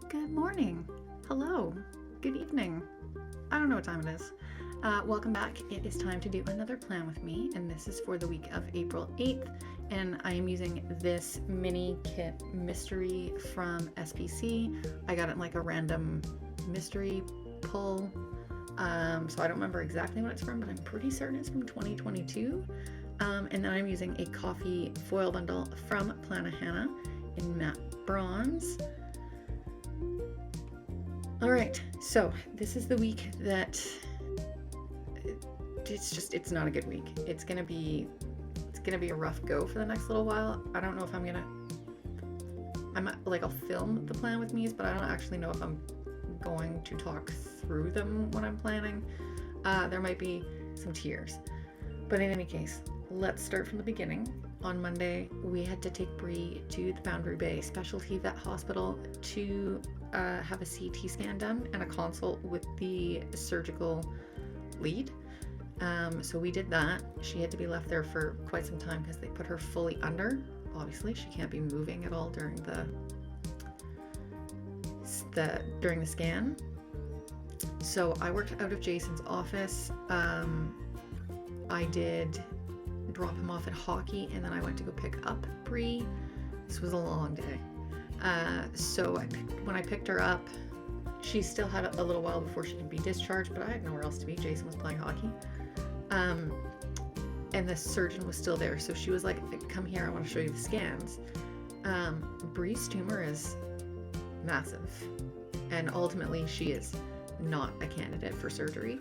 Good morning, hello, good evening. I don't know what time it is. Welcome back. It is time to do another plan with me, and this is for the week of April 8th, and I am using this mini kit mystery from SPC. I got it in like a random mystery pull, so I don't remember exactly what it's from, but I'm pretty certain it's from 2022. And then I'm using a coffee foil bundle from Planahana in matte bronze. All right, so this is the week that it's not a good week. It's gonna be a rough go for the next little while. I don't know if I'll film the plan with me's, but I don't actually know if I'm going to talk through them when I'm planning. There might be some tears, but in any case, let's start from the beginning. On Monday, we had to take Bree to the Boundary Bay Specialty Vet Hospital to have a CT scan done and a consult with the surgical lead. So we did that. She had to be left there for quite some time because they put her fully under. Obviously, she can't be moving at all during the scan. So I worked out of Jason's office. I did drop him off at hockey, and then I went to go pick up Bree. This was a long day. So when I picked her up, she still had a little while before she could be discharged, but I had nowhere else to be. Jason was playing hockey. And the surgeon was still there, so she was like, come here, I want to show you the scans. Bree's tumor is massive, and ultimately she is not a candidate for surgery.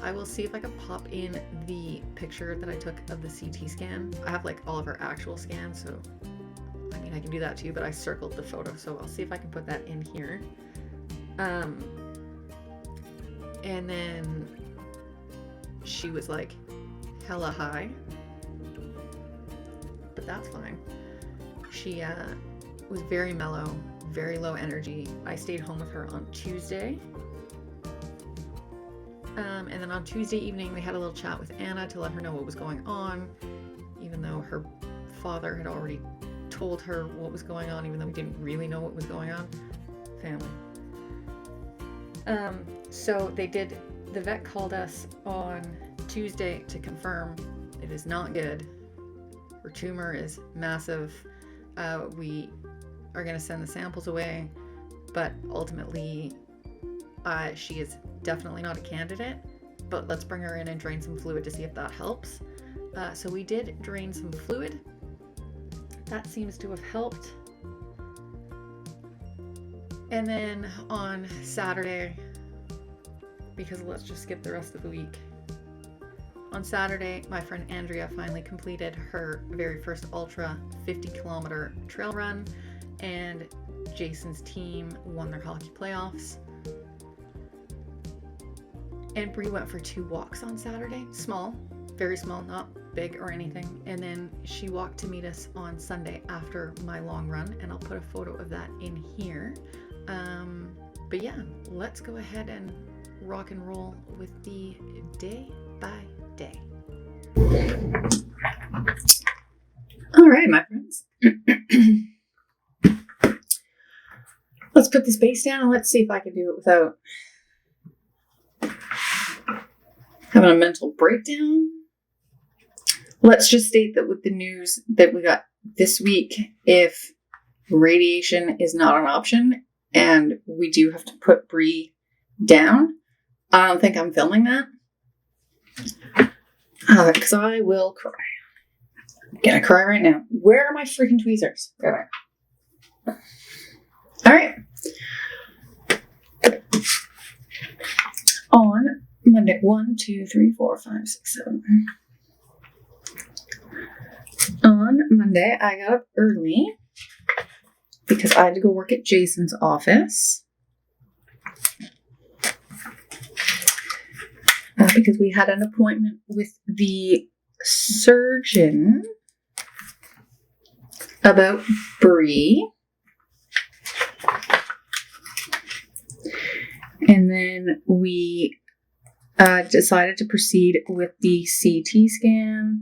I will see if I can pop in the picture that I took of the CT scan. I have like all of her actual scans, so I mean I can do that too, but I circled the photo, so I'll see if I can put that in here. And then she was like hella high, but that's fine. She was very mellow, very low energy. I stayed home with her on Tuesday. And then on Tuesday evening, we had a little chat with Anna to let her know what was going on, even though her father had already told her what was going on, even though we didn't really know what was going on. Family. So the vet called us on Tuesday to confirm it is not good. Her tumor is massive. We are going to send the samples away, but ultimately she is definitely not a candidate, but let's bring her in and drain some fluid to see if that helps. So we did drain some fluid. That seems to have helped. And then on Saturday, because let's just skip the rest of the week. On Saturday, my friend Andrea finally completed her very first ultra 50-kilometer trail run, and Jason's team won their hockey playoffs. And Bree went for 2 walks on Saturday. Small, very small, not big or anything. And then she walked to meet us on Sunday after my long run, and I'll put a photo of that in here. But yeah, let's go ahead and rock and roll with the day by day. All right, my friends. Let's put this base down and let's see if I can do it without having a mental breakdown. Let's just state that with the news that we got this week, if radiation is not an option and we do have to put Bree down, I don't think I'm filming that. Because I will cry. I'm gonna cry right now. Where are my freaking tweezers? There they are. All right. On Monday, 1, 2, 3, 4, 5, 6, 7. On Monday, I got up early because I had to go work at Jason's office. Because we had an appointment with the surgeon about Bree. And then we decided to proceed with the CT scan.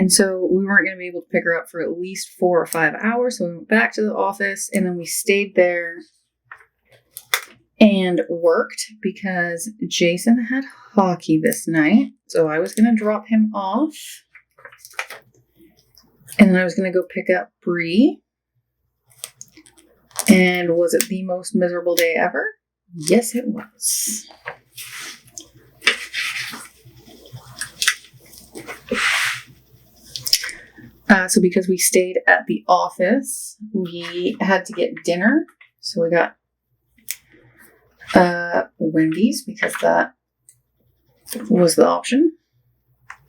And so we weren't going to be able to pick her up for at least 4 or 5 hours. So we went back to the office and then we stayed there and worked because Jason had hockey this night. So I was going to drop him off. And then I was going to go pick up Bree. And was it the most miserable day ever? Yes, it was. So because we stayed at the office, we had to get dinner. So we got Wendy's because that was the option.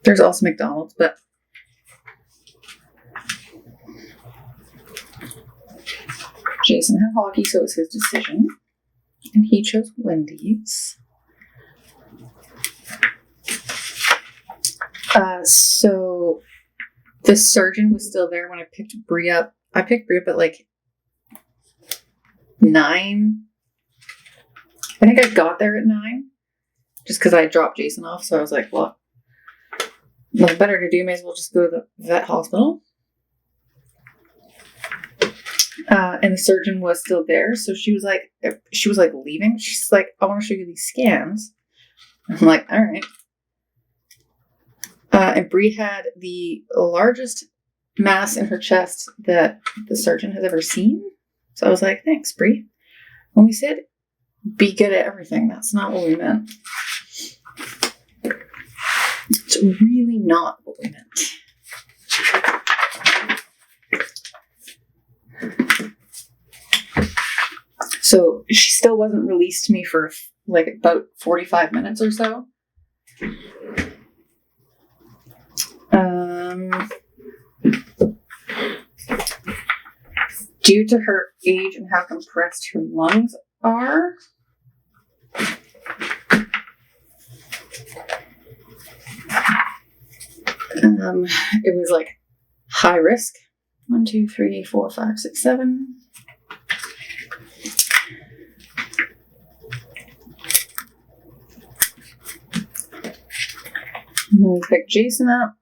There's also McDonald's, but Jason had hockey, so it was his decision. And he chose Wendy's. So the surgeon was still there when I picked Bree up. I picked Bree up at like 9. I think I got there at 9. Just because I dropped Jason off. So I was like, well, nothing better to do. May as well just go to the vet hospital. And the surgeon was still there. So she was like leaving. She's like, I want to show you these scans. I'm like, all right. And Bree had the largest mass in her chest that the surgeon has ever seen. So I was like, thanks, Bree. When we said be good at everything, that's not what we meant. It's really not what we meant. So she still wasn't released to me for like about 45 minutes or so. Due to her age and how compressed her lungs are, it was like high risk. 1, 2, 3, 4, 5, 6, 7. And then we picked Jason up.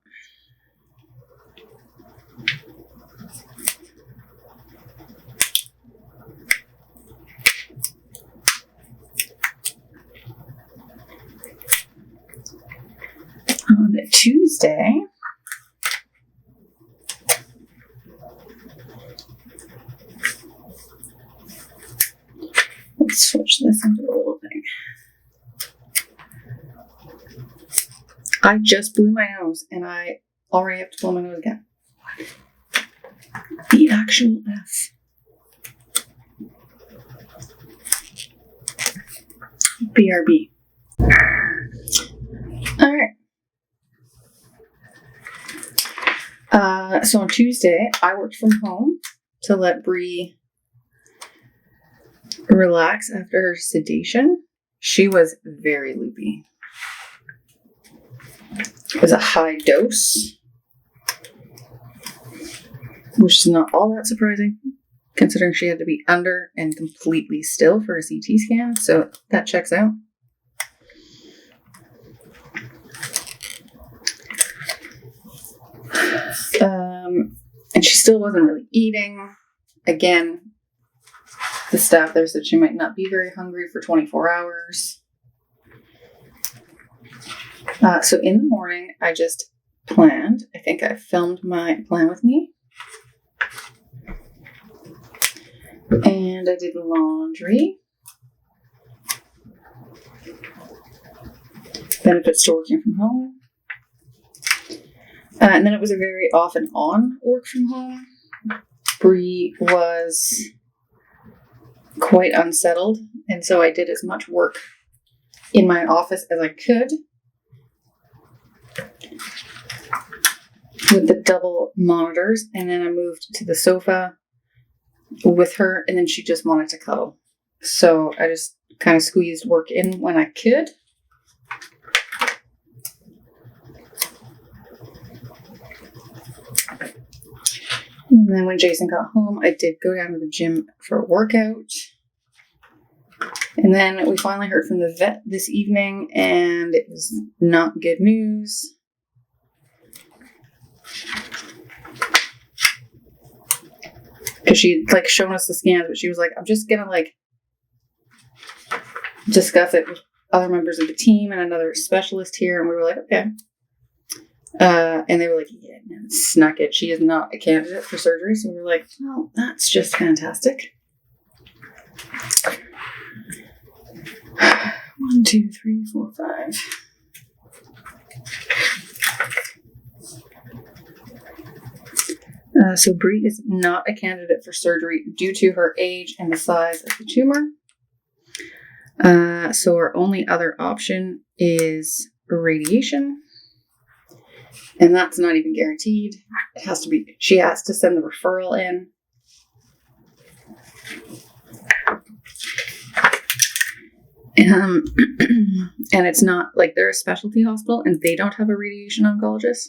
On Tuesday, let's switch this into a little thing. I just blew my nose and I already have to blow my nose again. The actual F. BRB. All right. So on Tuesday, I worked from home to let Bree relax after her sedation. She was very loopy. It was a high dose, which is not all that surprising, considering she had to be under and completely still for a CT scan, so that checks out. And she still wasn't really eating. Again, the staff there said she might not be very hungry for 24 hours. So in the morning, I just planned. I think I filmed my plan with me. And I did laundry. Benefits to working from home. And then it was a very off and on work from home. Bree was quite unsettled, and so I did as much work in my office as I could with the double monitors, and then I moved to the sofa with her, and then she just wanted to cuddle. So I just kind of squeezed work in when I could. And then when Jason got home, I did go down to the gym for a workout. And then we finally heard from the vet this evening, and it was not good news. Because she like shown us the scans, but she was like, I'm just gonna like discuss it with other members of the team and another specialist here. And we were like, okay. And they were like, yeah, no, snuck it. She is not a candidate for surgery. So we were like, well, that's just fantastic. 1, 2, 3, 4, 5. So Bree is not a candidate for surgery due to her age and the size of the tumor. So our only other option is radiation. And that's not even guaranteed. It has to be, she has to send the referral in. And it's not like they're a specialty hospital and they don't have a radiation oncologist.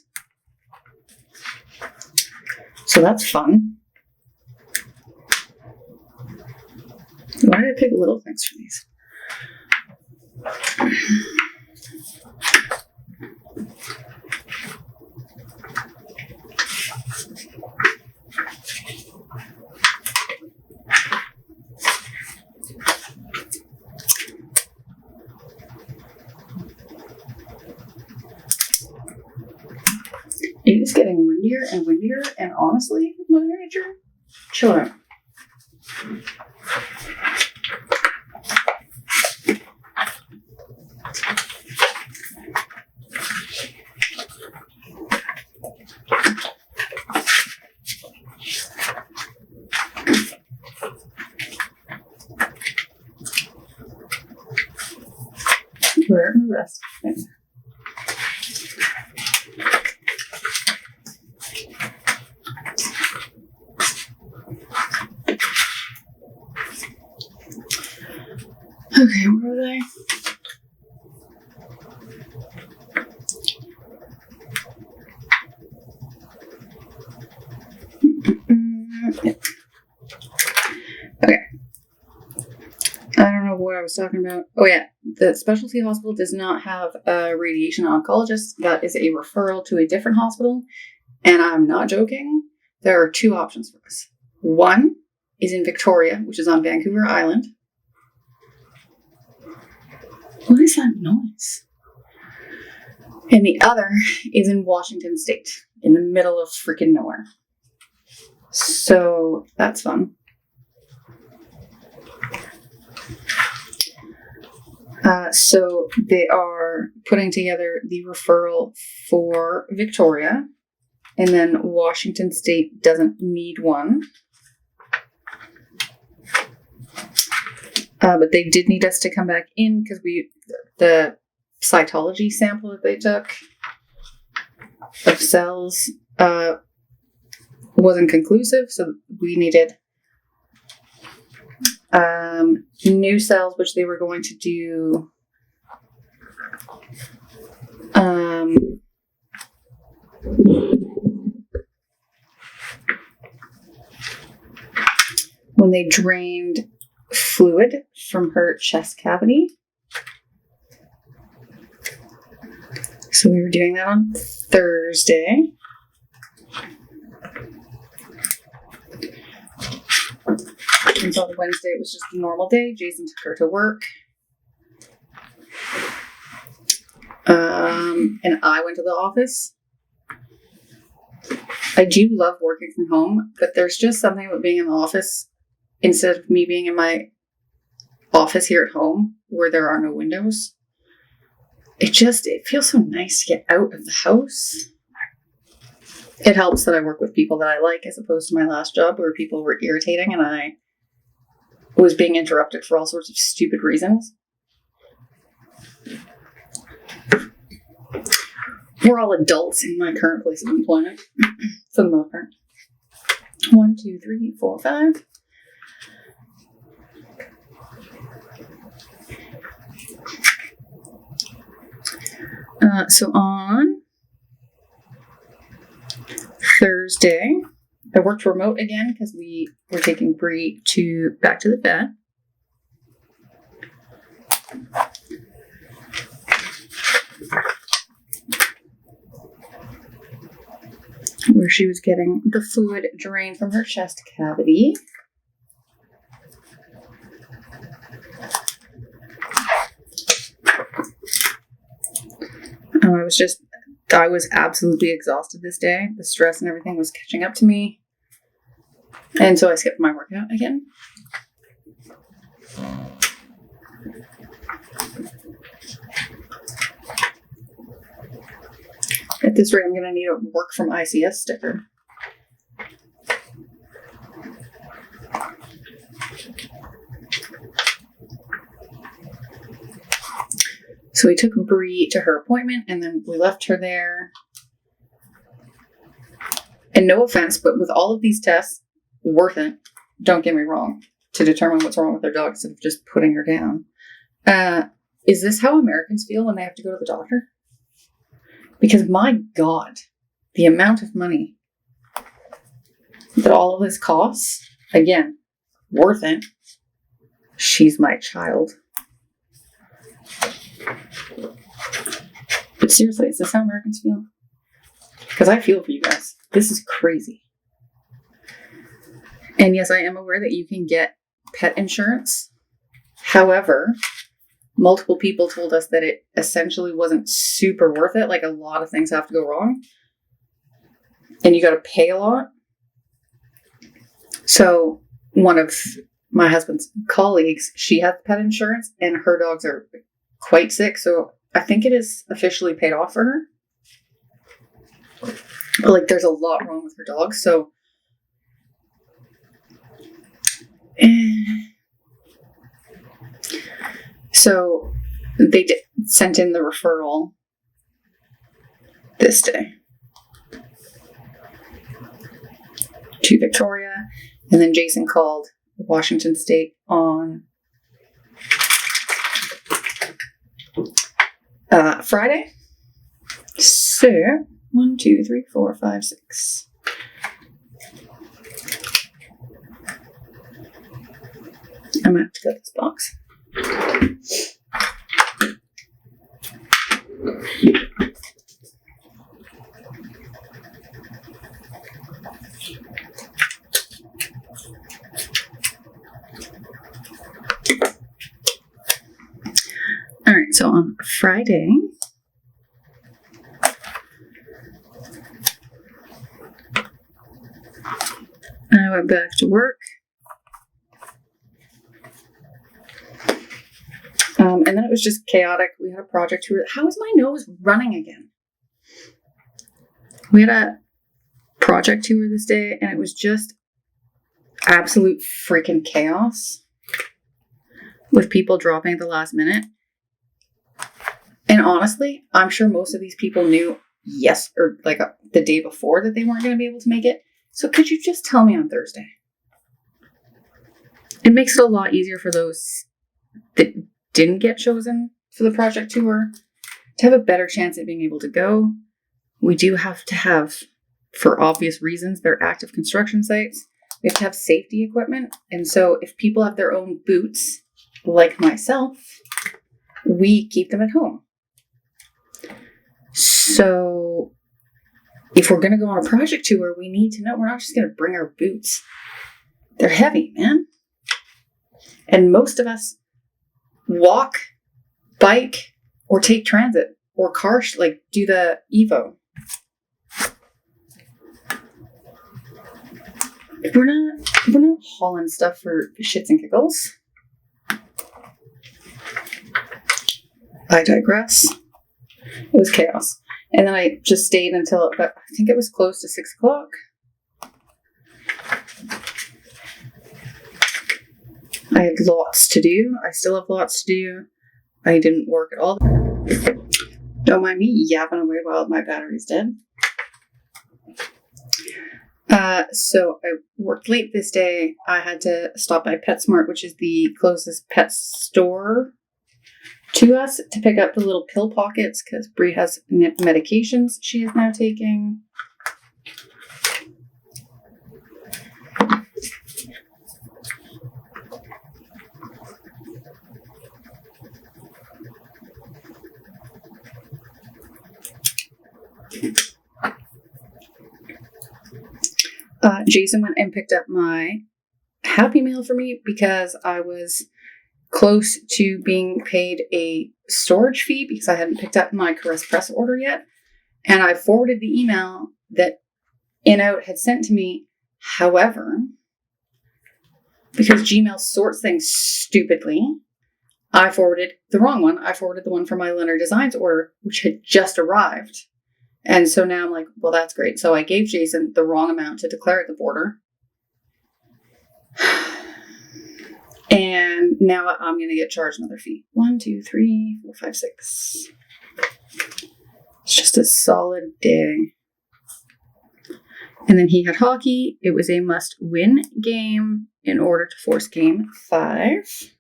So that's fun. Why did I pick little things for these? It is getting windier and windier, and honestly, Mother Nature, chill out. Where are the rest of it? Okay, where are they? Okay. I don't know what I was talking about. Oh yeah, the specialty hospital does not have a radiation oncologist. That is a referral to a different hospital. And I'm not joking. There are 2 options for us. One is in Victoria, which is on Vancouver Island. What is that noise? And the other is in Washington State, in the middle of freaking nowhere. So that's fun. So they are putting together the referral for Victoria, and then Washington State doesn't need one. But they did need us to come back in because the cytology sample that they took of cells wasn't conclusive, so we needed new cells, which they were going to do when they drained fluid from her chest cavity. So we were doing that on Thursday. Until Wednesday, it was just a normal day. Jason took her to work. And I went to the office. I do love working from home, but there's just something about being in the office instead of me being in my office here at home where there are no windows. It feels so nice to get out of the house. It helps that I work with people that I like as opposed to my last job where people were irritating and I was being interrupted for all sorts of stupid reasons. We're all adults in my current place of employment, for the most part. 1, 2, 3, 4, 5. So on Thursday, I worked remote again because we were taking Bree back to the vet. she was getting the fluid drained from her chest cavity. I was absolutely exhausted this day. The stress and everything was catching up to me. And so I skipped my workout again. At this rate, I'm going to need a work from ICS sticker. So we took Bree to her appointment, and then we left her there. And no offense, but with all of these tests, worth it, don't get me wrong, to determine what's wrong with their dog instead of just putting her down. Is this how Americans feel when they have to go to the doctor? Because my God, the amount of money that all of this costs, again, worth it. She's my child. But seriously, is this how Americans feel? Because I feel for you guys. This is crazy. And yes, I am aware that you can get pet insurance. However, multiple people told us that it essentially wasn't super worth it. Like, a lot of things have to go wrong. And you got to pay a lot. So one of my husband's colleagues, she has pet insurance and her dogs are quite sick. So I think it is officially paid off for her. But like, there's a lot wrong with her dogs. So they sent in the referral this day to Victoria, and then Jason called Washington State on Friday. So 1, 2, 3, 4, 5, 6. I'm gonna have to cut this box. All right, so on Friday, I went back to work. And then it was just chaotic. We had a project tour. How is my nose running again? We had a project tour this day, and it was just absolute freaking chaos with people dropping at the last minute. And honestly, I'm sure most of these people knew the day before that they weren't going to be able to make it. So could you just tell me on Thursday? It makes it a lot easier for those that didn't get chosen for the project tour to have a better chance at being able to go. We do have to have, for obvious reasons, they're active construction sites. We have to have safety equipment. And so if people have their own boots, like myself, we keep them at home. So if we're going to go on a project tour, we need to know we're not just going to bring our boots. They're heavy, man. And most of us walk, bike, or take transit, or car, do the Evo. We're not hauling stuff for shits and giggles. I digress. It was chaos. And then I just stayed until I think it was close to 6 o'clock. I had lots to do. I still have lots to do. I didn't work at all. Don't mind me yapping away while my battery's dead. So I worked late this day. I had to stop by PetSmart, which is the closest pet store to us, to pick up the little pill pockets because Bree has medications she is now taking. Jason went and picked up my Happy Meal for me because I was close to being paid a storage fee because I hadn't picked up my Caress Press order yet. And I forwarded the email that In-Out had sent to me. However, because Gmail sorts things stupidly, I forwarded the wrong one. I forwarded the one for my Leonard Designs order, which had just arrived. And so now I'm like, well, that's great. So I gave Jason the wrong amount to declare at the border. And now I'm going to get charged another fee. 1, 2, 3, 4, 5, 6. It's just a solid day. And then he had hockey. It was a must-win game in order to force game 5.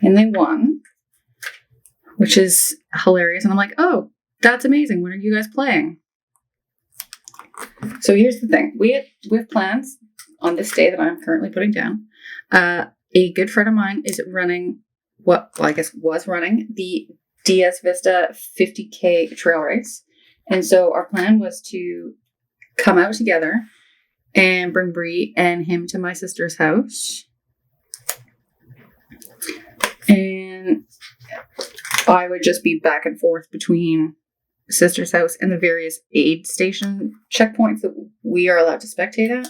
And they won, which is hilarious. And I'm like, oh, that's amazing. When are you guys playing? So here's the thing. We have plans on this day that I'm currently putting down. A good friend of mine is running was running the DS Vista 50K trail race. And so our plan was to come out together and bring Bree and him to my sister's house. And I would just be back and forth between sister's house and the various aid station checkpoints that we are allowed to spectate at.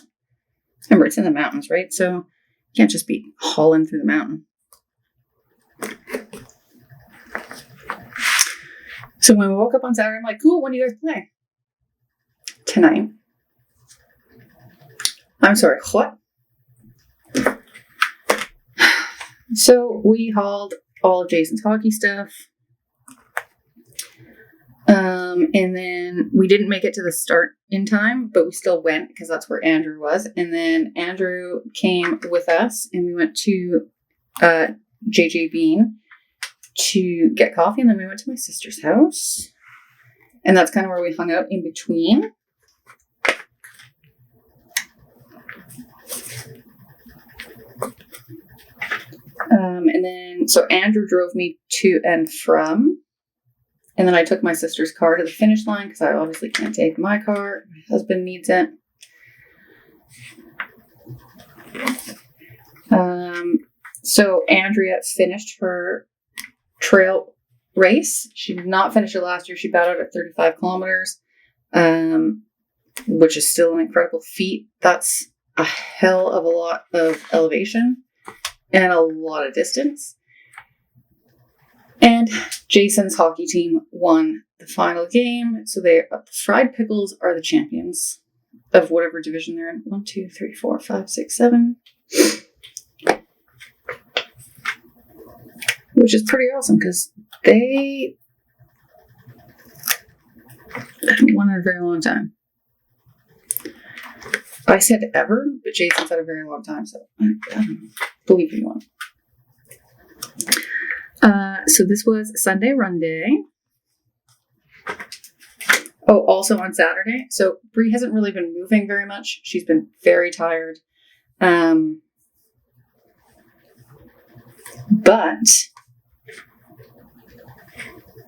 Remember, it's in the mountains, right? So you can't just be hauling through the mountain. So when we woke up on Saturday, I'm like, cool, when do you guys play? Tonight. I'm sorry, what? So we hauled all of Jason's hockey stuff. And then we didn't make it to the start in time, but we still went because that's where Andrew was. And then Andrew came with us and we went to JJ Bean to get coffee. And then we went to my sister's house. And that's kind of where we hung out in between. And then, so Andrew drove me to and from. And then I took my sister's car to the finish line because I obviously can't take my car. My husband needs it. So Andrea finished her trail race. She did not finish it last year. She bowed out at 35 kilometers, which is still an incredible feat. That's a hell of a lot of elevation and a lot of distance. And Jason's hockey team won the final game. So the Fried Pickles are the champions of whatever division they're in. 1, 2, 3, 4, 5, 6, 7. Which is pretty awesome because they haven't won in a very long time. I said ever, but Jason said a very long time, so I don't believe anyone. So this was Sunday run day. Oh, also on Saturday. So Bree hasn't really been moving very much. She's been very tired. But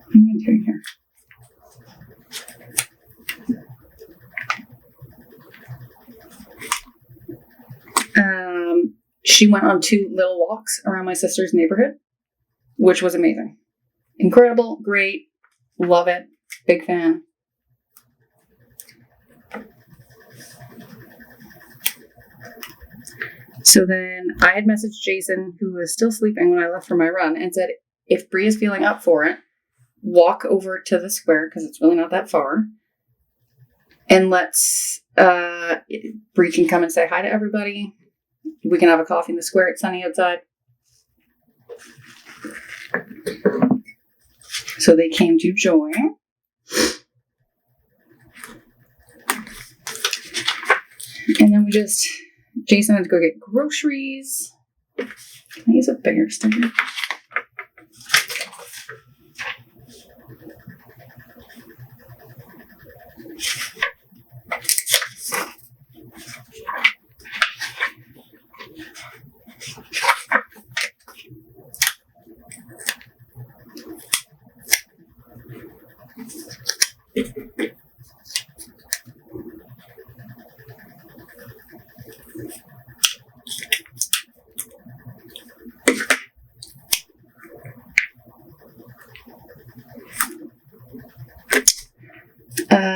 what am I doing here? She went on 2 little walks around my sister's neighborhood, which was amazing. Incredible, great, love it, big fan. So then I had messaged Jason, who was still sleeping when I left for my run, and said, if Bree is feeling up for it, walk over to the square, because it's really not that far, and let's, Bree can come and say hi to everybody. We can have a coffee in the square. It's sunny outside. So they came to join. And then Jason had to go get groceries. Can I use a bigger sticker?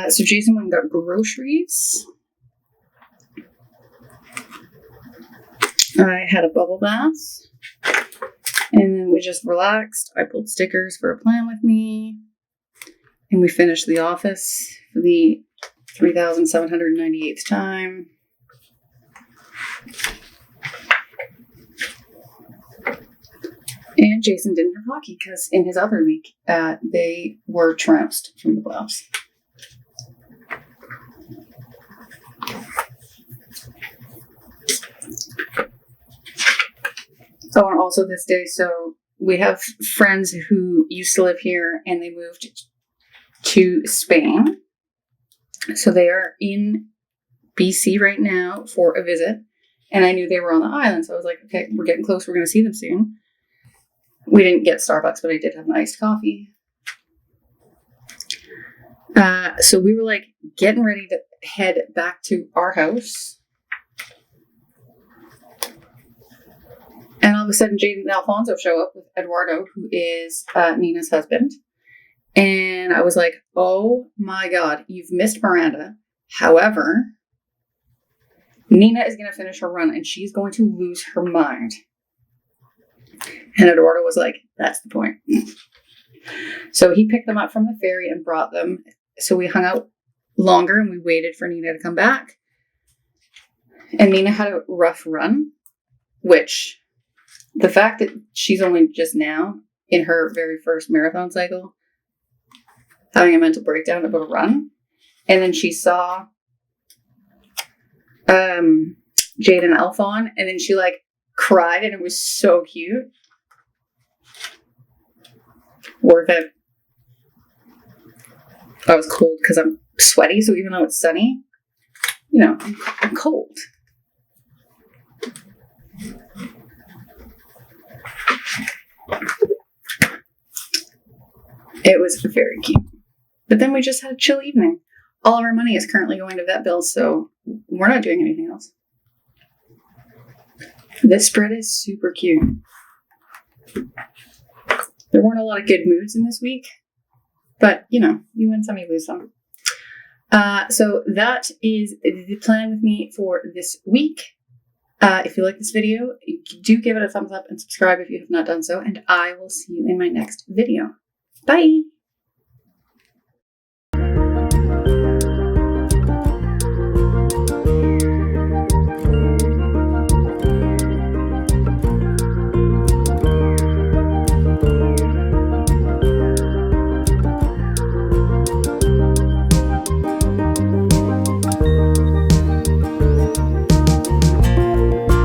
So Jason went and got groceries. I had a bubble bath. And then we just relaxed. I pulled stickers for a plan with me. And we finished The Office for the 3,798th time. And Jason didn't have hockey because in his other league, they were trounced from the playoffs. Oh, and also this day, so we have friends who used to live here and they moved to Spain. So they are in BC right now for a visit. And I knew they were on the island, so I was like, okay, we're getting close. We're going to see them soon. We didn't get Starbucks, but I did have an iced coffee. So we were like getting ready to head back to our house. And all of a sudden, Jaden and Alfonso show up with Eduardo, who is Nina's husband. And I was like, oh my God, you've missed Miranda. However, Nina is going to finish her run and she's going to lose her mind. And Eduardo was like, that's the point. So he picked them up from the ferry and brought them. So we hung out longer and we waited for Nina to come back. And Nina had a rough run, which the fact that she's only just now in her very first marathon cycle having a mental breakdown about a run. And then she saw Jade and Alphon, and then she like cried, and it was so cute. Worth it. I was cold because I'm sweaty, so even though it's sunny, you know, I'm cold. It was very cute. But then we just had a chill evening. All of our money is currently going to vet bills, so we're not doing anything else. This spread is super cute. There weren't a lot of good moods in this week, but you know, you win some, you lose some. So that is the plan with me for this week. If you like this video, do give it a thumbs up and subscribe if you have not done so, and I will see you in my next video. Bye!